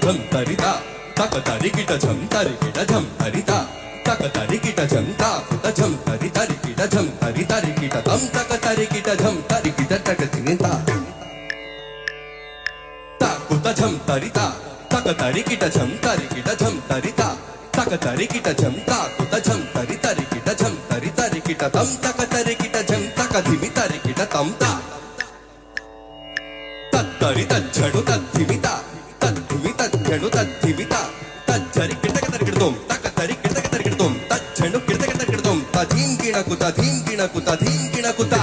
ఝం తరిత తక తరికిట ఝం తరికిట ఝం తరిత తక తరికిట ఝం తాకుత ఝం తరి తరికిట ఝం తరి తరికిట తం తక తరికిట ఝం తరికిట తక తినిత తాకుత ఝం తరిత తక తరికిట ఝం తరికిట ఝం తరిత తక తరికిట ఝం తాకుత ఝం తరి తరికిట ఝం తరి తరికిట తం తక తరికిట ఝం తక ధిమి తరికిట తం తా తత్తరి తజ్జడు తద్ధిమిత తద్ధిమి తజ్జడు తద్ధిమిత తజ్జరి కిటక తరికిడతోం తక తరి కిటక తరికిడతోం తజ్జడు కిటక తరికిడతోం తధీంగిణకు తధీంగిణకు తధీంగిణకు త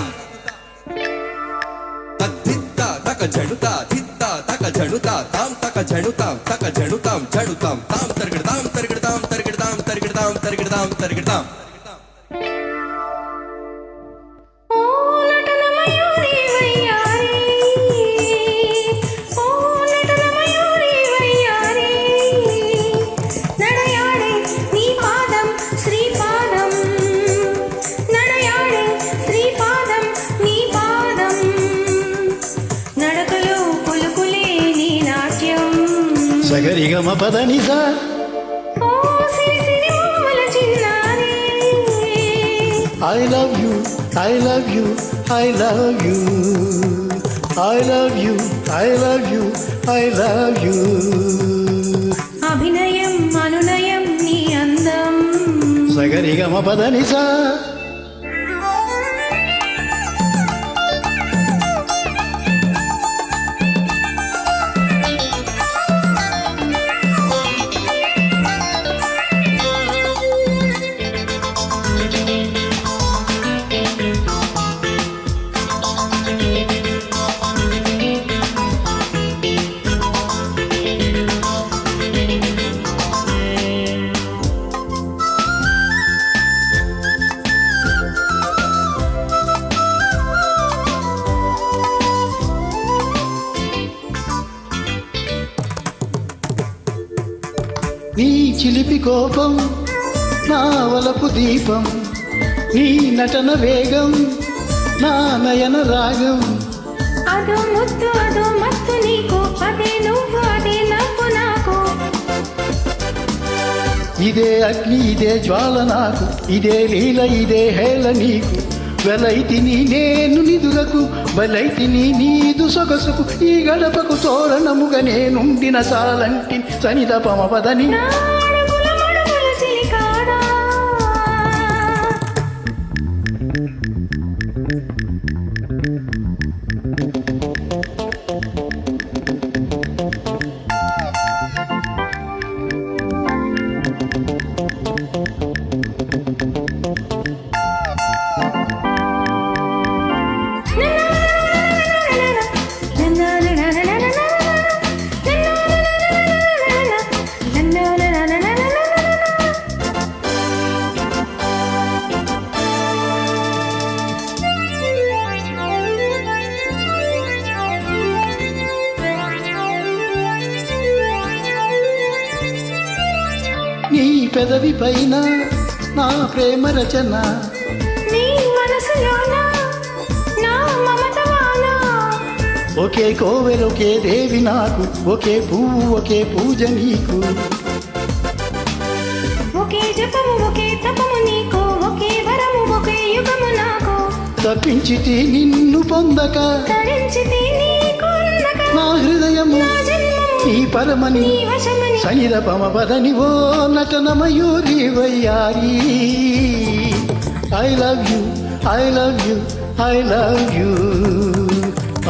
తద్ధిత్త తక జడుత ధిత్త తక జడుత తాం తక జడుతాం తక జడుతాం జడుతాం తాం తరికిడతాం తరికిడతాం తరికిడతాం తరికిడతాం తరికిడతాం తరికిడతాం సగరిగమ పదనిసా I love you, I love you, I love you, I love you, I love you, I love you. అభినయం అనునయం నీ అందం సగరిగమ పదనిసా నీ చిలిపి కోపం నా వలపు దీపం నీ నటన వేగం నా నయన రాగం అదో ముద్దు అదో మత్తు నీకు అదే నువ్వు అదే నవ్వు నాకు ఇదే అగ్ని ఇదే జ్వాల నాకు ఇదే లీల ఇదే హేళ నీకు వెలైతిని నేను నిదురకు బలైతిని నీదు సొగసుకు ఈ గడపకు తోరణముగా నేనుండిన చాలంటి సనిద పమ పదని నీ పెదవి పైన నా ప్రేమ రచన నీ మనసులోన నా మమత వాన ఒకే కోవెలొకే దేవి నాకు ఒకే పువ్వు ఒకే పూజ నీకు ఒకే జపము ఒకే తపము నీకు ఒకే వరము ఒకే యుగము నాకు తప్పించితి నిన్ను పొందక తరించితి నీకున్నక నా హృదయము నా జన్మము నీ పరమని నీ వశమని సనిద పమ పదని ఓ నటన మయూరి వయ్యారి I love you, I love you, I love you,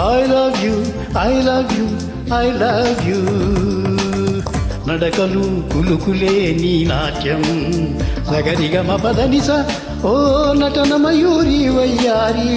I love you, I love you, I love you. నడకలు కులుకులే నీ నాట్యం సగరిగమ పదనిస ఓ నటన మయూరి వయ్యారి